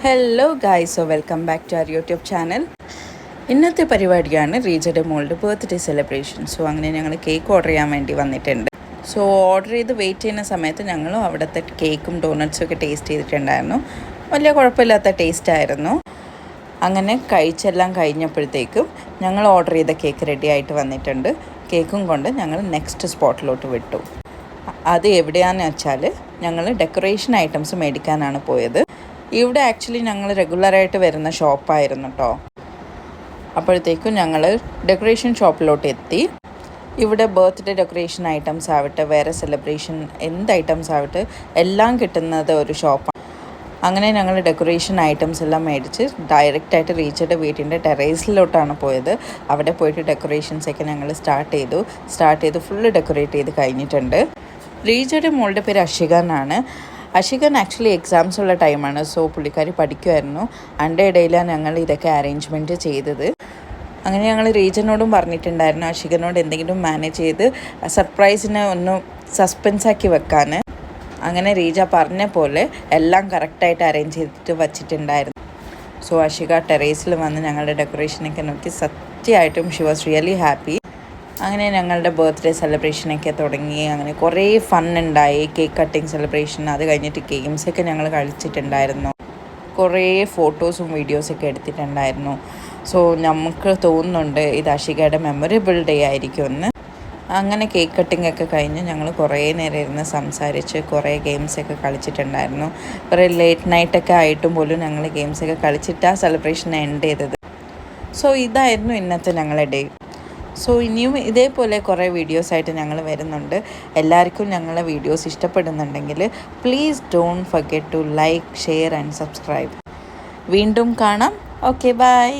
Hello guys, so welcome back to our YouTube channel. ഇന്നത്തെ പരിപാടിയാണ് റീജയുടെ മോളുടെ ബർത്ത്ഡേ സെലിബ്രേഷൻ. സോ അങ്ങനെ ഞങ്ങൾ കേക്ക് ഓർഡർ ചെയ്യാൻ വേണ്ടി വന്നിട്ടുണ്ട്. സോ ഓർഡർ ചെയ്ത് വെയിറ്റ് ചെയ്യുന്ന സമയത്ത് ഞങ്ങളും അവിടുത്തെ കേക്കും ഡോണറ്റ്സും ഒക്കെ ടേസ്റ്റ് ചെയ്തിട്ടുണ്ടായിരുന്നു. വലിയ കുഴപ്പമില്ലാത്ത ടേസ്റ്റ് ആയിരുന്നു. അങ്ങനെ കഴിച്ചെല്ലാം കഴിഞ്ഞപ്പോഴത്തേക്കും ഞങ്ങൾ ഓർഡർ ചെയ്ത കേക്ക് റെഡി ആയിട്ട് വന്നിട്ടുണ്ട്. കേക്കും കൊണ്ട് ഞങ്ങൾ നെക്സ്റ്റ് സ്പോട്ടിലോട്ട് വിട്ടു. അത് എവിടെയാണെന്ന് വെച്ചാൽ ഞങ്ങൾ ഡെക്കറേഷൻ ഐറ്റംസ് മേടിക്കാനാണ് പോയത്. ഇവിടെ ആക്ച്വലി ഞങ്ങൾ റെഗുലറായിട്ട് വരുന്ന ഷോപ്പായിരുന്നു കേട്ടോ. അപ്പോഴത്തേക്കും ഞങ്ങൾ ഡെക്കറേഷൻ ഷോപ്പിലോട്ട് എത്തി. ഇവിടെ ബർത്ത്ഡേ ഡെക്കറേഷൻ ഐറ്റംസ് ആവട്ടെ, വേറെ സെലിബ്രേഷൻ എന്ത് ഐറ്റംസ് ആവട്ടെ എല്ലാം കിട്ടുന്നത് ഒരു ഷോപ്പാണ്. അങ്ങനെ ഞങ്ങൾ ഡെക്കറേഷൻ ഐറ്റംസ് എല്ലാം മേടിച്ച് ഡയറക്റ്റായിട്ട് റീച്ചയുടെ വീട്ടിൻ്റെ ടെറേസിലോട്ടാണ് പോയത്. അവിടെ പോയിട്ട് ഡെക്കറേഷൻസൊക്കെ ഞങ്ങൾ സ്റ്റാർട്ട് ചെയ്തു ഫുള്ള് ഡെക്കറേറ്റ് ചെയ്ത് കഴിഞ്ഞിട്ടുണ്ട്. റീച്ചയുടെ മോളുടെ പേര് അഷിക എന്നാണ്. അഷികൻ ആക്ച്വലി എക്സാംസ് ഉള്ള ടൈമാണ്. സോ പുള്ളിക്കാരി പഠിക്കുമായിരുന്നു. അതിൻ്റെ ഇടയിലാണ് ഞങ്ങൾ ഇതൊക്കെ അറേഞ്ച്മെൻറ്റ് ചെയ്തത്. അങ്ങനെ ഞങ്ങൾ റീജനോടും പറഞ്ഞിട്ടുണ്ടായിരുന്നു അഷികനോട് എന്തെങ്കിലും മാനേജ് ചെയ്ത് സർപ്രൈസിനെ ഒന്ന് സസ്പെൻസാക്കി വെക്കാൻ. അങ്ങനെ റീജ പറഞ്ഞ പോലെ എല്ലാം കറക്റ്റായിട്ട് അറേഞ്ച് ചെയ്തിട്ട് വച്ചിട്ടുണ്ടായിരുന്നു. സോ അഷിക ടെറേസിൽ വന്ന് ഞങ്ങളുടെ ഡെക്കറേഷനൊക്കെ നോക്കി സത്യമായിട്ടും ഷി വാസ് റിയലി ഹാപ്പി. അങ്ങനെ ഞങ്ങളുടെ ബർത്ത്ഡേ സെലിബ്രേഷനൊക്കെ തുടങ്ങി. അങ്ങനെ കുറേ ഫണ്ണുണ്ടായി. കേക്ക് കട്ടിങ് സെലിബ്രേഷൻ, അത് കഴിഞ്ഞിട്ട് ഗെയിംസൊക്കെ ഞങ്ങൾ കളിച്ചിട്ടുണ്ടായിരുന്നു. കുറേ ഫോട്ടോസും വീഡിയോസൊക്കെ എടുത്തിട്ടുണ്ടായിരുന്നു. സോ നമുക്ക് തോന്നുന്നുണ്ട് ഇത് അഷികയുടെ മെമ്മറബിൾ ഡേ ആയിരിക്കുമെന്ന്. അങ്ങനെ കേക്ക് കട്ടിംഗ് ഒക്കെ കഴിഞ്ഞ് ഞങ്ങൾ കുറേ നേരം ഇരുന്ന് സംസാരിച്ച് കുറേ ഗെയിംസൊക്കെ കളിച്ചിട്ടുണ്ടായിരുന്നു. കുറേ ലേറ്റ് നൈറ്റൊക്കെ ആയിട്ടും പോലും ഞങ്ങൾ ഗെയിംസൊക്കെ കളിച്ചിട്ട് ആ സെലിബ്രേഷൻ എൻഡ് ചെയ്തത്. സോ ഇതായിരുന്നു ഇന്നത്തെ ഞങ്ങളുടെ ഡേ. സോ ഇനിയും ഇതേപോലെ കുറേ വീഡിയോസായിട്ട് ഞങ്ങൾ വരുന്നുണ്ട്. എല്ലാവർക്കും ഞങ്ങളെ വീഡിയോസ് ഇഷ്ടപ്പെടുന്നുണ്ടെങ്കിൽ please don't forget to like, share and subscribe. വീണ്ടും കാണാം. Okay, by.